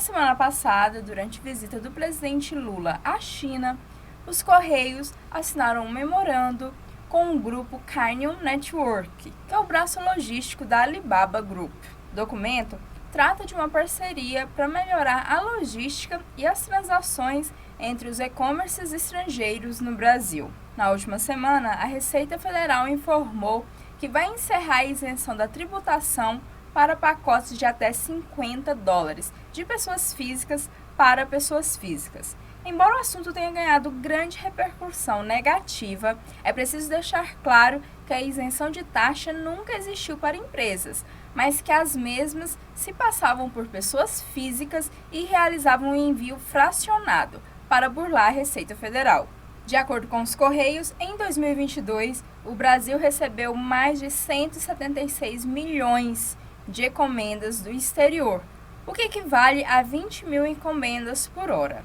semana passada, durante visita do presidente Lula à China, os Correios assinaram um memorando com o grupo Canyon Network, que é o braço logístico da Alibaba Group. O documento trata de uma parceria para melhorar a logística e as transações entre os e-commerces estrangeiros no Brasil. Na última semana, a Receita Federal informou que vai encerrar a isenção da tributação para pacotes de até $50 de pessoas físicas para pessoas físicas. Embora o assunto tenha ganhado grande repercussão negativa, é preciso deixar claro que a isenção de taxa nunca existiu para empresas, mas que as mesmas se passavam por pessoas físicas e realizavam um envio fracionado para burlar a Receita Federal. De acordo com os Correios, em 2022, o Brasil recebeu mais de 176 milhões de encomendas do exterior, o que equivale a 20 mil encomendas por hora.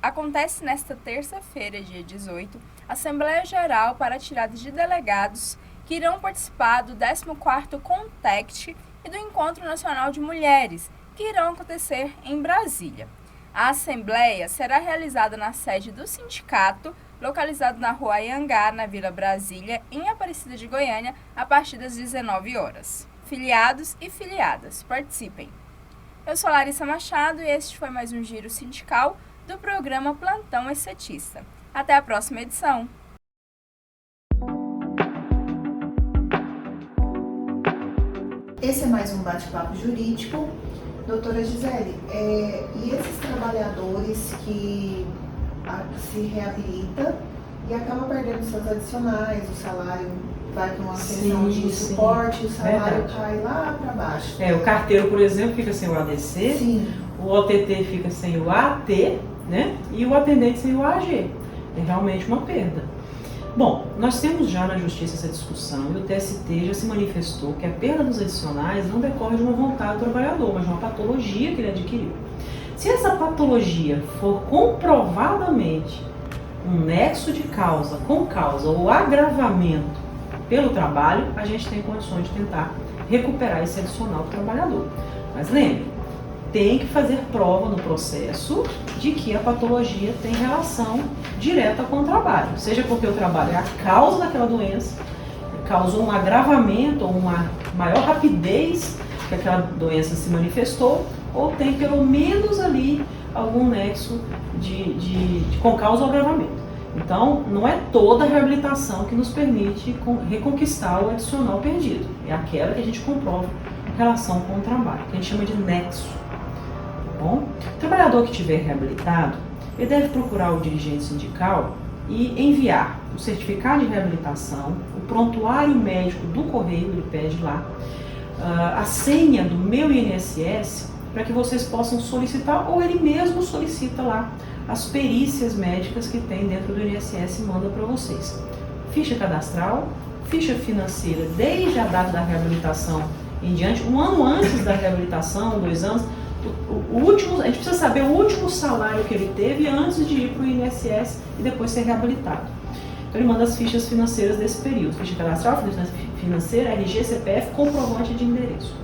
Acontece nesta terça-feira, dia 18, a Assembleia Geral para a tirada de delegados que irão participar do 14º Contact e do Encontro Nacional de Mulheres, que irão acontecer em Brasília. A Assembleia será realizada na sede do sindicato, localizado na Rua Anhangá, na Vila Brasília, em Aparecida de Goiânia, a partir das 19 horas. Filiados e filiadas, participem! Eu sou Larissa Machado e este foi mais um Giro Sindical do programa Plantão Essetista. Até a próxima edição! Esse é mais um bate-papo jurídico. Doutora Gisele, e esses trabalhadores que se reabilitam e acabam perdendo seus adicionais, o salário vai para uma pensão de suporte e o salário cai lá para baixo. O carteiro, por exemplo, fica sem o ADC, Sim. O OTT fica sem o AT, né? E o atendente sem o AG. É realmente uma perda. Bom, nós temos já na Justiça essa discussão e o TST já se manifestou que a perda dos adicionais não decorre de uma vontade do trabalhador, mas de uma patologia que ele adquiriu. Se essa patologia for comprovadamente um nexo de causa com causa ou agravamento pelo trabalho, a gente tem condições de tentar recuperar esse adicional do trabalhador. Mas lembre, tem que fazer prova no processo de que a patologia tem relação direta com o trabalho, seja porque o trabalho é a causa daquela doença, causou um agravamento ou uma maior rapidez que aquela doença se manifestou, ou tem pelo menos ali algum nexo com causa ou agravamento. Então, não é toda a reabilitação que nos permite reconquistar o adicional perdido, é aquela que a gente comprova em relação com o trabalho, que a gente chama de nexo. Bom, o trabalhador que estiver reabilitado, ele deve procurar o dirigente sindical e enviar o certificado de reabilitação, o prontuário médico do correio, ele pede lá, a senha do meu INSS, para que vocês possam solicitar, ou ele mesmo solicita lá as perícias médicas que tem dentro do INSS e manda para vocês. Ficha cadastral, ficha financeira desde a data da reabilitação em diante, um ano antes da reabilitação, 2 anos, a gente precisa saber o último salário que ele teve antes de ir para o INSS e depois ser reabilitado. Então ele manda as fichas financeiras desse período, ficha cadastral, ficha financeira, RG, CPF, comprovante de endereço.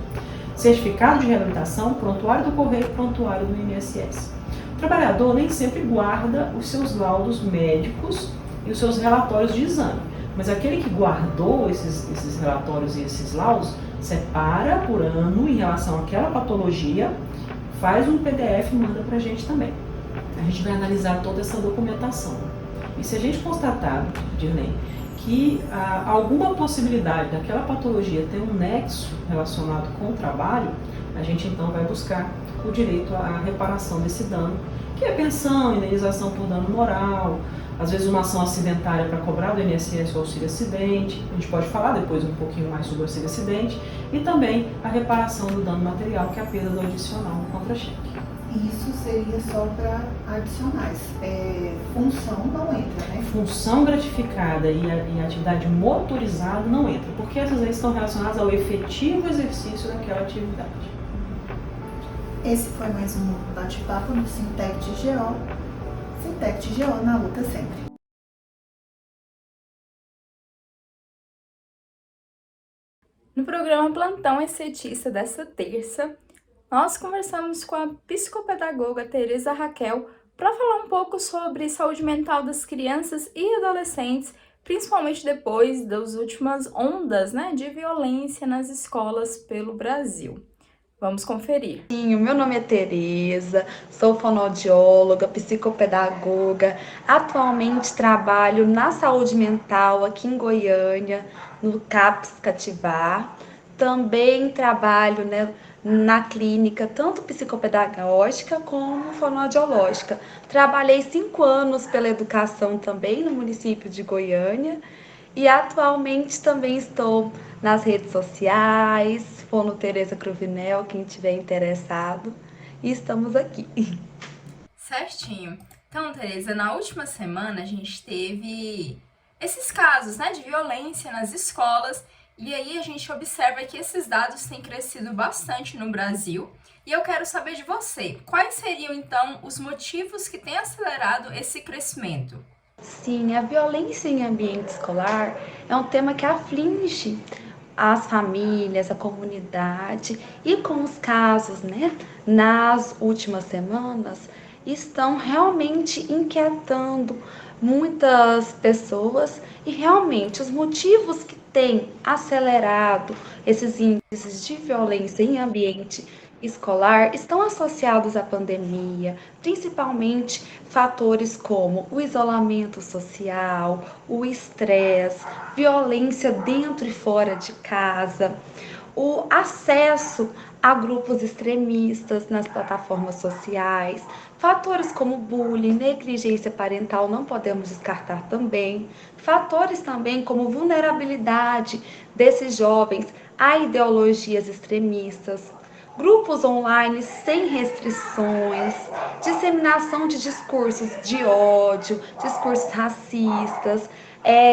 Certificado de reabilitação, prontuário do correio, prontuário do INSS. O trabalhador nem sempre guarda os seus laudos médicos e os seus relatórios de exame, mas aquele que guardou esses relatórios e esses laudos, separa por ano em relação àquela patologia, faz um PDF e manda para a gente também. A gente vai analisar toda essa documentação. E se a gente constatar, Dirlene, que há alguma possibilidade daquela patologia ter um nexo relacionado com o trabalho, a gente então vai buscar o direito à reparação desse dano, que é pensão, indenização por dano moral, às vezes uma ação acidentária para cobrar do INSS o auxílio acidente, a gente pode falar depois um pouquinho mais sobre o auxílio acidente, e também a reparação do dano material, que é a perda do adicional no contra-cheque. Isso seria só para adicionais, função não entra, né? Função gratificada e atividade motorizada não entra, porque essas aí estão relacionadas ao efetivo exercício daquela atividade. Esse foi mais um bate-papo do Sintec GO. Sintec GO na luta sempre. No programa Plantão Essetista desta terça, nós conversamos com a psicopedagoga Tereza Raquel para falar um pouco sobre saúde mental das crianças e adolescentes, principalmente depois das últimas ondas, de violência nas escolas pelo Brasil. Vamos conferir. Sim, o meu nome é Tereza, sou fonoaudióloga, psicopedagoga. Atualmente trabalho na saúde mental aqui em Goiânia, no CAPS Cativar. Também trabalho, na clínica, tanto psicopedagógica como fonoaudiológica. Trabalhei 5 anos pela educação também no município de Goiânia. E atualmente também estou nas redes sociais, Fono Tereza Cruvinel, quem tiver interessado, e estamos aqui. Certinho. Então, Tereza, na última semana a gente teve esses casos, de violência nas escolas, e aí a gente observa que esses dados têm crescido bastante no Brasil. E eu quero saber de você, quais seriam então os motivos que têm acelerado esse crescimento? Sim, a violência em ambiente escolar é um tema que aflige as famílias, a comunidade, e com os casos, nas últimas semanas, estão realmente inquietando muitas pessoas, e realmente os motivos que têm acelerado esses índices de violência em ambiente escolar estão associados à pandemia, principalmente fatores como o isolamento social, o estresse, violência dentro e fora de casa, o acesso a grupos extremistas nas plataformas sociais, fatores como bullying, negligência parental não podemos descartar também, fatores também como vulnerabilidade desses jovens a ideologias extremistas, grupos online sem restrições, disseminação de discursos de ódio, discursos racistas,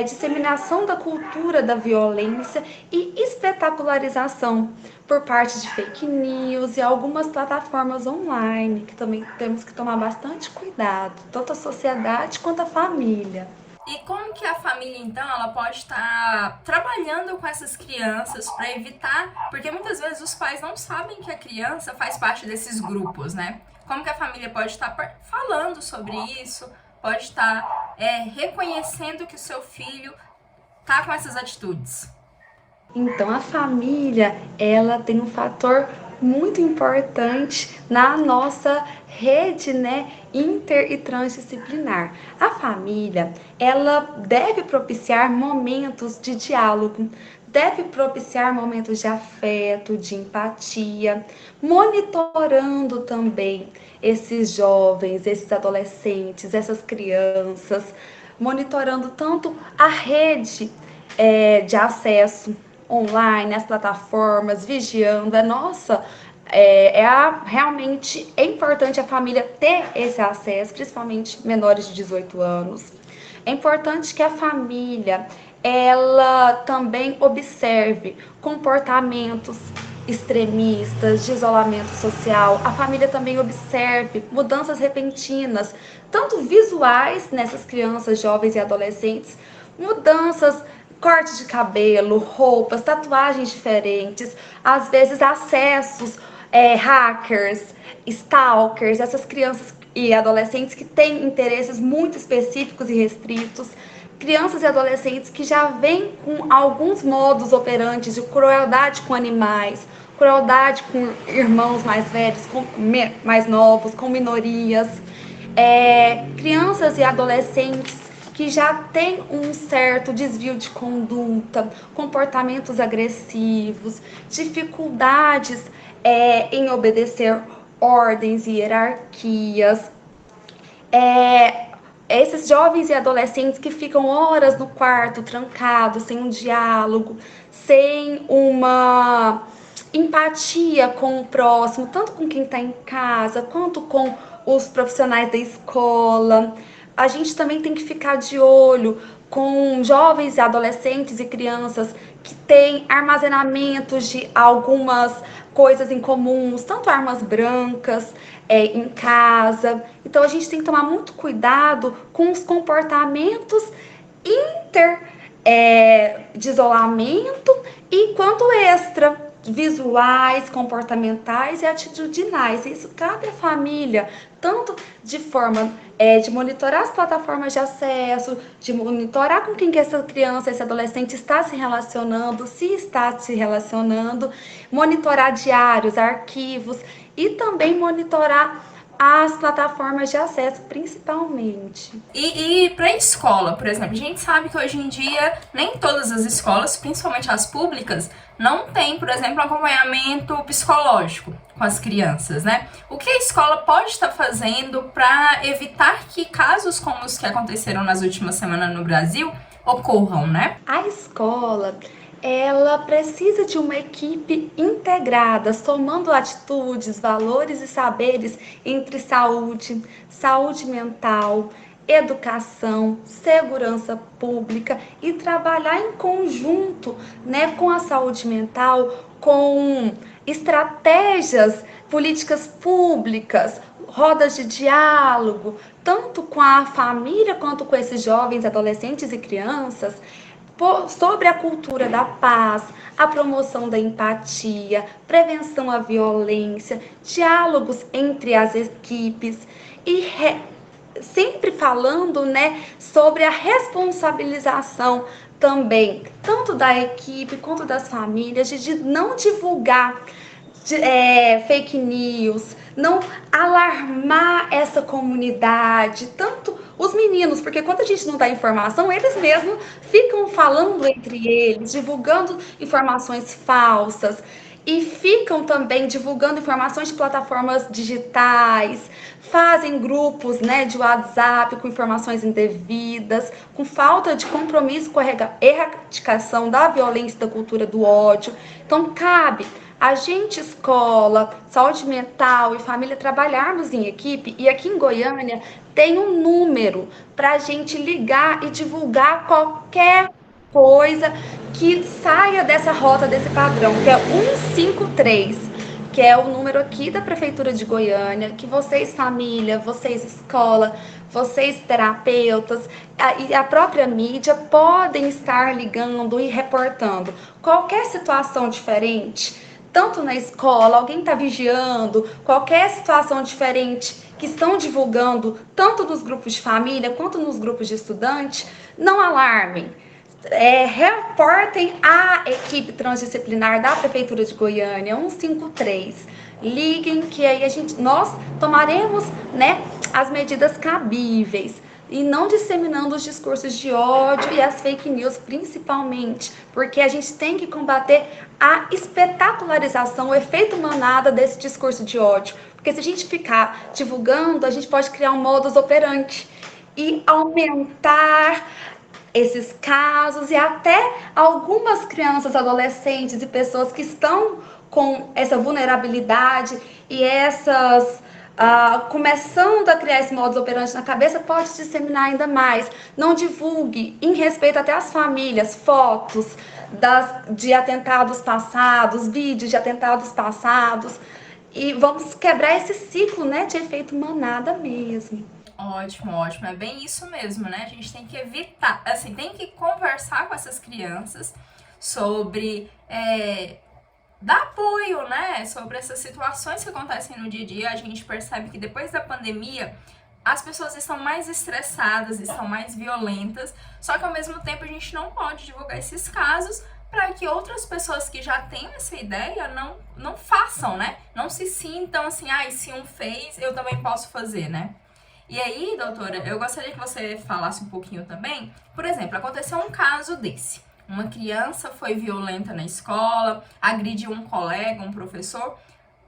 disseminação da cultura da violência e espetacularização por parte de fake news e algumas plataformas online, que também temos que tomar bastante cuidado, tanto a sociedade quanto a família. E como que a família, então, ela pode estar trabalhando com essas crianças para evitar... Porque muitas vezes os pais não sabem que a criança faz parte desses grupos, Como que a família pode estar falando sobre isso, pode estar reconhecendo que o seu filho está com essas atitudes? Então, a família, ela tem um fator muito importante na nossa rede, inter e transdisciplinar. A família, ela deve propiciar momentos de diálogo, deve propiciar momentos de afeto, de empatia, monitorando também esses jovens, esses adolescentes, essas crianças, monitorando tanto a rede de acesso online, as plataformas, vigiando. Realmente é importante a família ter esse acesso, principalmente menores de 18 anos. É importante que a família ela também observe comportamentos extremistas, de isolamento social. A família também observe mudanças repentinas, tanto visuais nessas crianças, jovens e adolescentes, mudanças, corte de cabelo, roupas, tatuagens diferentes, às vezes acessos, hackers, stalkers, essas crianças e adolescentes que têm interesses muito específicos e restritos, crianças e adolescentes que já vêm com alguns modos operantes de crueldade com animais, crueldade com irmãos mais velhos, com mais novos, com minorias, crianças e adolescentes que já têm um certo desvio de conduta, comportamentos agressivos, dificuldades em obedecer ordens e hierarquias, esses jovens e adolescentes que ficam horas no quarto, trancados, sem um diálogo, sem uma empatia com o próximo, tanto com quem está em casa, quanto com os profissionais da escola. A gente também tem que ficar de olho com jovens, adolescentes e crianças que têm armazenamentos de algumas coisas em comuns, tanto armas brancas em casa. Então a gente tem que tomar muito cuidado com os comportamentos de isolamento e quanto extra, visuais, comportamentais e atitudinais. Isso cabe à família, tanto de forma de monitorar as plataformas de acesso, de monitorar com quem que essa criança, esse adolescente está se relacionando, se está se relacionando, monitorar diários, arquivos e também monitorar as plataformas de acesso, principalmente. E para a escola, por exemplo, a gente sabe que hoje em dia nem todas as escolas, principalmente as públicas, não tem, por exemplo, acompanhamento psicológico com as crianças, né? O que a escola pode estar fazendo para evitar que casos como os que aconteceram nas últimas semanas no Brasil ocorram, né? A escola, ela precisa de uma equipe integrada, somando atitudes, valores e saberes entre saúde, saúde mental, educação, segurança pública e trabalhar em conjunto, né, com a saúde mental, com estratégias, políticas públicas, rodas de diálogo, tanto com a família quanto com esses jovens, adolescentes e crianças, sobre a cultura da paz, a promoção da empatia, prevenção à violência, diálogos entre as equipes e sempre falando, né, sobre a responsabilização também, tanto da equipe quanto das famílias, de não divulgar fake news, não alarmar essa comunidade, tanto os meninos, porque quando a gente não dá informação, eles mesmos ficam falando entre eles, divulgando informações falsas e ficam também divulgando informações de plataformas digitais, fazem grupos, né, de WhatsApp com informações indevidas, com falta de compromisso com a erradicação da violência e da cultura do ódio. Então, cabe a gente, escola, saúde mental e família, trabalharmos em equipe, e aqui em Goiânia tem um número para a gente ligar e divulgar qualquer coisa que saia dessa rota, desse padrão, que é 153, que é o número aqui da Prefeitura de Goiânia, que vocês, família, vocês, escola, vocês, terapeutas e a própria mídia podem estar ligando e reportando qualquer situação diferente, tanto na escola, alguém está vigiando, qualquer situação diferente que estão divulgando, tanto nos grupos de família quanto nos grupos de estudantes, não alarmem. Reportem à equipe transdisciplinar da Prefeitura de Goiânia, 153. Liguem que aí nós tomaremos, né, as medidas cabíveis. E não disseminando os discursos de ódio e as fake news, principalmente, porque a gente tem que combater a espetacularização, o efeito manada desse discurso de ódio. Porque se a gente ficar divulgando, a gente pode criar um modus operandi e aumentar esses casos, e até algumas crianças, adolescentes e pessoas que estão com essa vulnerabilidade e essas começando a criar esse modus operandi na cabeça, pode disseminar ainda mais. Não divulgue, em respeito até às famílias, fotos de atentados passados, vídeos de atentados passados, e vamos quebrar esse ciclo, né, de efeito manada mesmo. Ótimo, ótimo. É bem isso mesmo, né? A gente tem que evitar, assim, tem que conversar com essas crianças sobre dar apoio, né? Sobre essas situações que acontecem no dia a dia. A gente percebe que depois da pandemia as pessoas estão mais estressadas, estão mais violentas, só que ao mesmo tempo a gente não pode divulgar esses casos para que outras pessoas que já têm essa ideia não façam, né? Não se sintam assim, se um fez, eu também posso fazer, né? E aí, doutora, eu gostaria que você falasse um pouquinho também. Por exemplo, aconteceu um caso desse. Uma criança foi violenta na escola, agrediu um colega, um professor.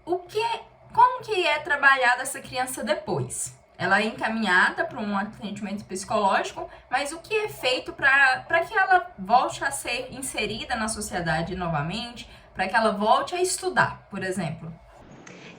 Como que é trabalhada essa criança depois? Ela é encaminhada para um atendimento psicológico, mas o que é feito para que ela volte a ser inserida na sociedade novamente, para que ela volte a estudar, por exemplo?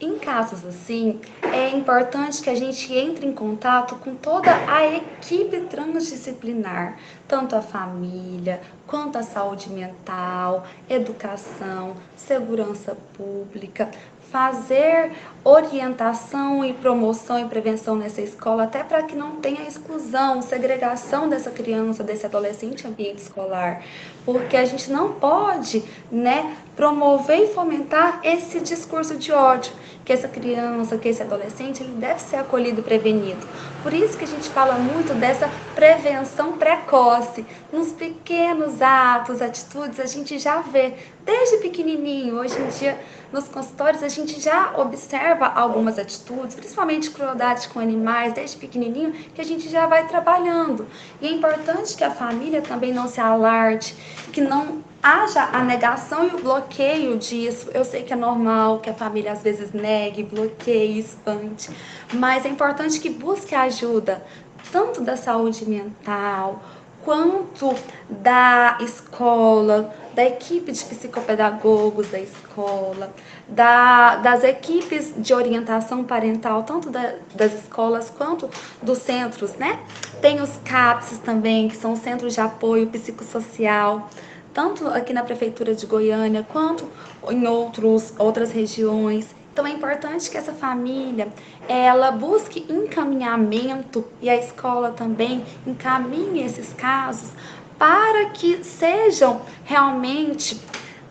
Em casos assim, é importante que a gente entre em contato com toda a equipe transdisciplinar, tanto a família, quanto a saúde mental, educação, segurança pública, fazer orientação e promoção e prevenção nessa escola, até para que não tenha exclusão, segregação dessa criança, desse adolescente em ambiente escolar, porque a gente não pode, né, promover e fomentar esse discurso de ódio, que essa criança, que esse adolescente, ele deve ser acolhido e prevenido. Por isso que a gente fala muito dessa prevenção precoce, nos pequenos atos, atitudes, a gente já vê, desde pequenininho, hoje em dia, nos consultórios, a gente já observa algumas atitudes, principalmente crueldade com animais, desde pequenininho, que a gente já vai trabalhando. E é importante que a família também não se alarde, que não haja a negação e o bloqueio disso. Eu sei que é normal que a família às vezes negue, bloqueie, espante, mas é importante que busque ajuda, tanto da saúde mental, quanto da escola, da equipe de psicopedagogos da escola, das equipes de orientação parental, tanto das escolas quanto dos centros, né? Tem os CAPS também, que são centros de apoio psicossocial, tanto aqui na Prefeitura de Goiânia, quanto em outras regiões. Então é importante que essa família, ela busque encaminhamento e a escola também encaminhe esses casos para que sejam realmente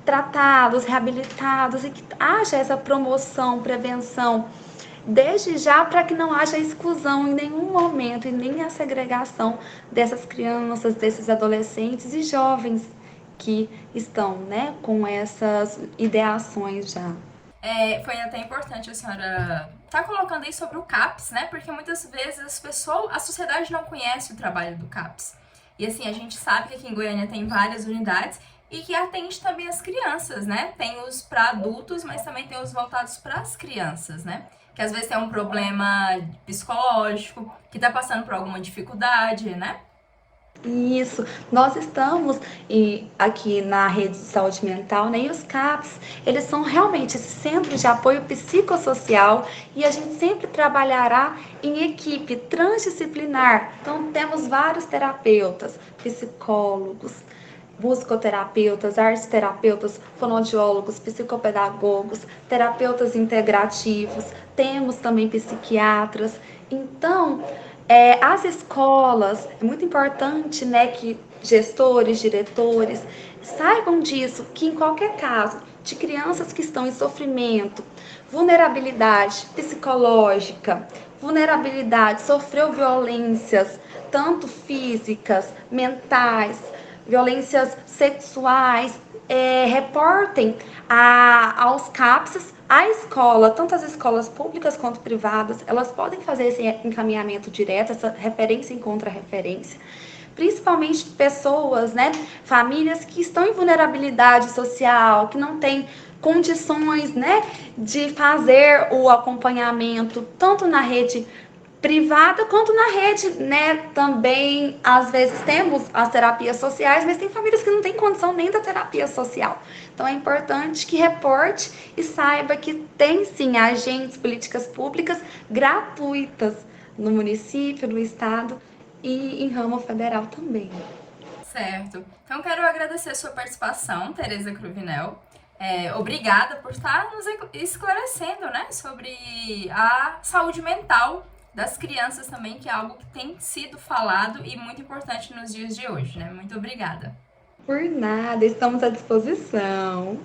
tratados, reabilitados e que haja essa promoção, prevenção, desde já para que não haja exclusão em nenhum momento e nem a segregação dessas crianças, desses adolescentes e jovens que estão, né, com essas ideações já. Foi até importante a senhora estar colocando aí sobre o CAPS, né? Porque muitas vezes a sociedade não conhece o trabalho do CAPS. E assim, a gente sabe que aqui em Goiânia tem várias unidades e que atende também as crianças, né? Tem os para adultos, mas também tem os voltados para as crianças, né? Que às vezes tem um problema psicológico, que tá passando por alguma dificuldade, né? Isso, nós estamos aqui na rede de saúde mental, né? E os CAPs, eles são realmente esse centro de apoio psicossocial e a gente sempre trabalhará em equipe transdisciplinar. Então, temos vários terapeutas, psicólogos, musicoterapeutas, arteterapeutas, fonoaudiólogos, psicopedagogos, terapeutas integrativos, temos também psiquiatras. Então, as escolas, é muito importante, né, que gestores, diretores saibam disso, que em qualquer caso de crianças que estão em sofrimento, vulnerabilidade psicológica, vulnerabilidade, sofreu violências, tanto físicas, mentais, violências sexuais, reportem aos CAPS, a escola, tanto as escolas públicas quanto privadas, elas podem fazer esse encaminhamento direto, essa referência em contra-referência, principalmente pessoas, né, famílias que estão em vulnerabilidade social, que não têm condições, né, de fazer o acompanhamento, tanto na rede privada quanto na rede, né, também, às vezes temos as terapias sociais, mas tem famílias que não têm condição nem da terapia social. Então é importante que reporte e saiba que tem sim agentes, políticas públicas gratuitas no município, no estado e em ramo federal também. Certo. Então quero agradecer a sua participação, Tereza Cruvinel. Obrigada por estar nos esclarecendo, né, sobre a saúde mental das crianças também, que é algo que tem sido falado e muito importante nos dias de hoje, né? Muito obrigada. Por nada, estamos à disposição.